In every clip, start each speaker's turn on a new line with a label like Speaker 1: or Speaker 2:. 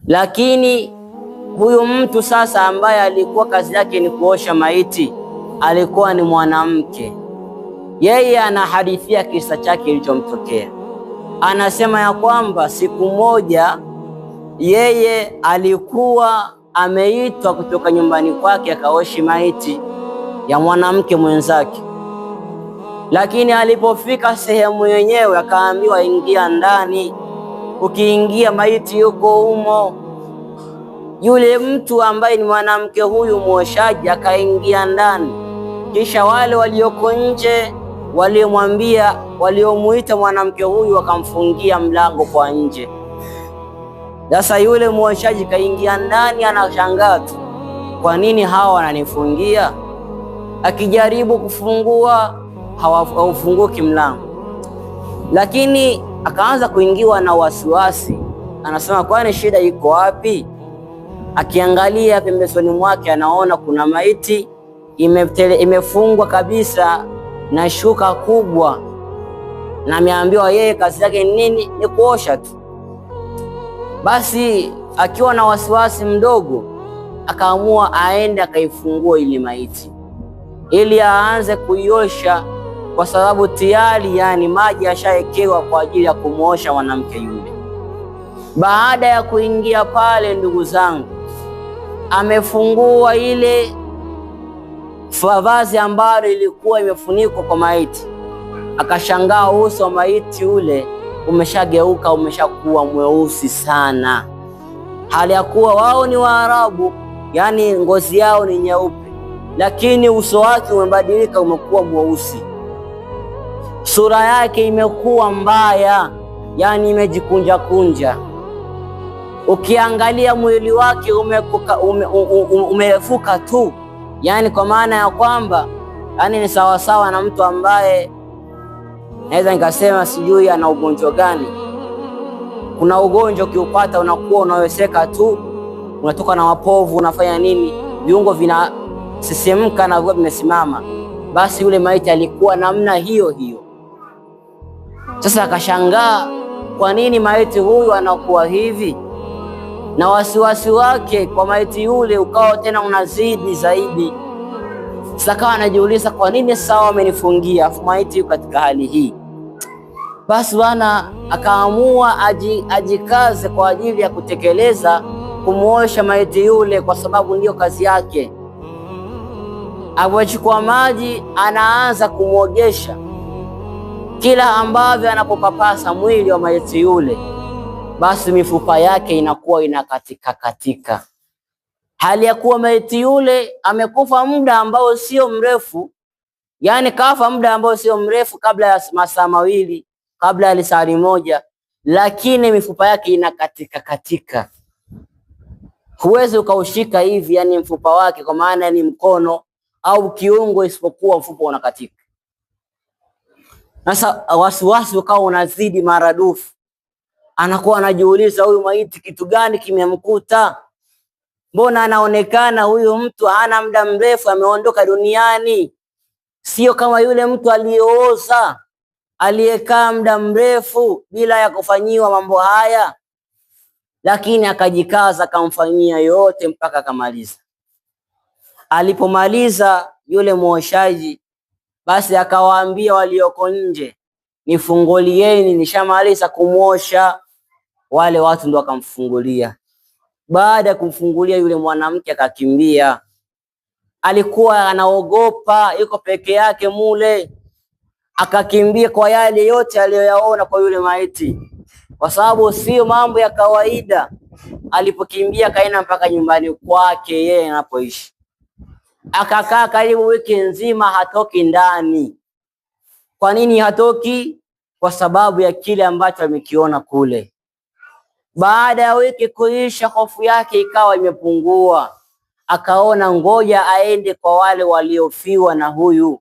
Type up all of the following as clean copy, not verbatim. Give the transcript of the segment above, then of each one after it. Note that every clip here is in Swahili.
Speaker 1: Lakini huyu mtu sasa ambaye alikuwa kazi yake ni kuosha maiti alikuwa ni mwanamke. Yeye anahadithia kisa chake kilichomtokea. Anasema ya kwamba siku moja yeye alikuwa ameitwa kutoka nyumbani kwake akaoshi maiti ya mwanamke mwenzake, lakini alipofika sehemu yenyewe akaambiwa, ingia ndani. Ukiingia maiti yuko humo. Yule mtu ambaye ni mwanamke huyu mwoshaji akaingia ndani, kisha wale walioko nje waliomuita mwanamke huyu wakamfungia mlango kwa nje. Sasa yule mwoshaji kaingia ndani, anashangaa tu, kwa nini hawa wananifungia? Akijaribu kufungua haufunguki mlango, lakini akaanza kuingiwa na wasiwasi. Anasema, kwani shida iko wapi? Akiangalia pembezoni mwake anaona kuna maiti imefungwa kabisa na shuka kubwa, na ameambiwa yeye kazi yake nini? Ni kuosha tu. Basi akiwa na wasiwasi mdogo, akaamua aende akaifungua ile maiti ili aanze kuiosha, kwa sababu tayari maji yashaekewa kwa ajili ya kumuosha mwanamke yule. Baada ya kuingia pale, ndugu zangu, amefungua ile vazi ambalo ilikuwa imefunikwa kwa maiti. Akashangaa uso wa maiti ule umeshageuka, umeshakuwa mweusi sana, hali ya kuwa wao ni Waarabu, ngozi yao ni nyeupe, lakini uso wake umebadilika, umekuwa mweusi. Sura yake imekuwa mbaya, imejikunja kunja. Ukiangalia mwili wake umerefuka tu, kwa maana ya kwamba ni sawasawa na mtu ambaye naweza nikasema sijui ana ugonjwa gani. Kuna ugonjwa ukiupata unakuwa unaweseka tu, unatoka na mapovu, unafanya nini, viungo vinasisimka na vimesimama. Basi yule maiti alikuwa namna hiyo hiyo. Sasa akashangaa, kwa nini maiti huyu anakuwa hivi? Na wasiwasi wake kwa maiti yule ukawa tena unazidi zaidi. Sasa akawa anajiuliza, kwa nini sawa amenifungia afu maiti yuko katika hali hii? Basi bwana akaamua ajikaze kwa ajili ya kutekeleza kumuosha maiti yule, kwa sababu ndiyo kazi yake. Alipochukua maji anaanza kumwogesha, kila ambavyo anapopapasa mwili wa maiti yule, basi mifupa yake inakuwa inakatika katika, hali ya kuwa maiti yule amekufa muda ambao sio mrefu, kafa muda ambao sio mrefu, kabla ya masaa mawili, kabla ya lisali moja, lakini mifupa yake inakatika katika. Huwezi ukaushika hivi mfupa wake, kwa maana ni mkono au kiungo, isipokuwa mfupa unakatika. Sasa wasiwasi ukawa unazidi maradufu. Anakuwa anajiuliza, huyu maiti kitu gani kimemkuta? Mbona anaonekana huyu mtu hana muda mrefu ameondoka duniani, sio kama yule mtu aliyooza aliyekaa muda mrefu bila ya kufanyiwa mambo haya. Lakini akajikaza, akamfanyia yote mpaka akamaliza. Alipomaliza yule mwoshaji, basi akawaambia walioko nje, nifungulieni, nishamaliza kumwosha. Wale watu ndo wakamfungulia. Baada ya kumfungulia, yule mwanamke akakimbia. Alikuwa anaogopa, yuko peke yake mule, akakimbia kwa yale yote aliyoyaona kwa yule maiti, kwa sababu sio mambo ya kawaida. Alipokimbia kaenda mpaka nyumbani kwake yeye anapoishi, akakaa karibu wiki nzima hatoki ndani. Kwa nini hatoki? Kwa sababu ya kile ambacho amekiona kule. Baada ya wiki kuisha, hofu yake ikawa imepungua, akaona ngoja aende kwa wale waliofiwa na huyu.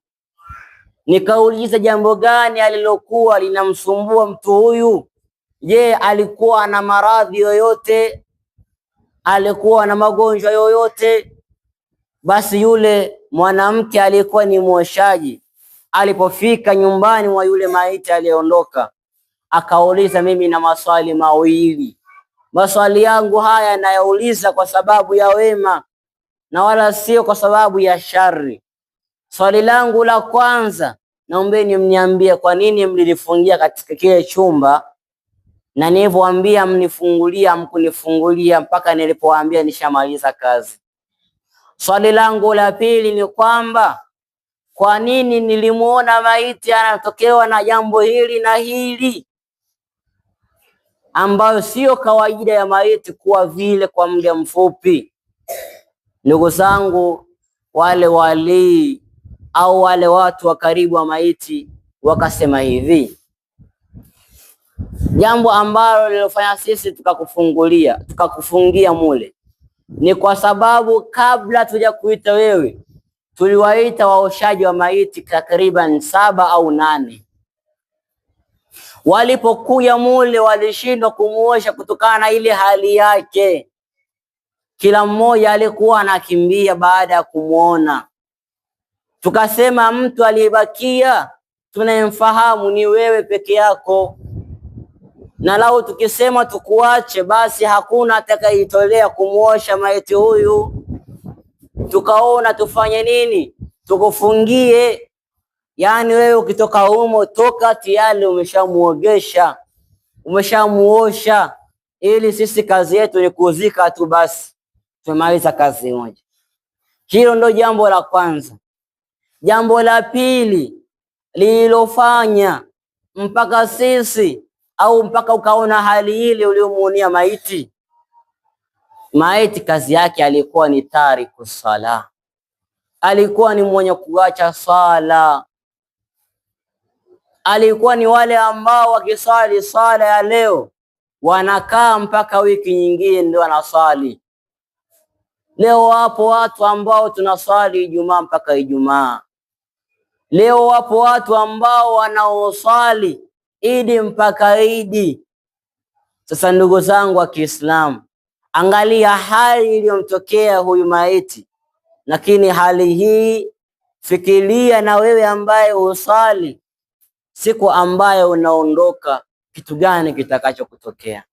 Speaker 1: Nikauliza, jambo gani alilokuwa linamsumbua mtu huyu? Je, alikuwa na maradhi yoyote? Alikuwa na magonjwa yoyote? Basi yule mwanamke alikuwa ni mwoshaji, alipofika nyumbani mwa yule maiti aliyeondoka, akauliza, mimi na maswali mawili. Maswali yangu haya nayauliza kwa sababu ya wema na wala sio kwa sababu ya shari. Swali langu la kwanza, naombeni mniambie kwa nini mlilifungia katika kile chumba, na nilivyowaambia mnifungulia mkunifungulia mpaka nilipowaambia nishamaliza kazi. Swali langu la pili ni kwamba kwa nini nilimuona maiti anatokewa na jambo hili na hili, ambayo sio kawaida ya maiti kuwa vile kwa muda mfupi. Ndugu zangu, wale walii au wale watu wa karibu wa maiti wakasema hivi, jambo ambalo lilofanya sisi tukakufungia mule ni kwa sababu kabla tuja kuita wewe tuliwaita waoshaji wa maiti takriban 7 au 8. Walipokuja mule walishindwa kumuosha kutokana na ile hali yake. Kila mmoja alikuwa anakimbia baada ya kumuona. Tukasema mtu aliyebakia tunayemfahamu ni wewe peke yako, na lau tukisema tukuache basi hakuna atakayetolea kumuosha maiti huyu. Tukaona tufanye nini? Tukufungie. Yani wewe ukitoka humo toka tayari umeshamuogesha, umeshamuosha, ili sisi kazi yetu ni kuzika tu basi, tumemaliza kazi moja. Hilo ndo jambo la kwanza. Jambo la pili lililofanya mpaka sisi au mpaka ukaona hali ile uliomuonia maiti, maiti kazi yake alikuwa ni tariku sala, alikuwa ni mwenye kuacha sala. Alikuwa ni wale ambao wakiswali sala ya leo wanakaa mpaka wiki nyingine ndio wanaswali. Leo wapo watu ambao tunaswali Ijumaa mpaka Ijumaa. Leo wapo watu ambao wanaoswali Idi mpaka Idi. Sasa ndugu zangu wa Kiislamu, angalia hali iliyomtokea huyu maiti, lakini hali hii fikiria na wewe ambaye usali, siku ambayo unaondoka kitu gani kitakacho kutokea?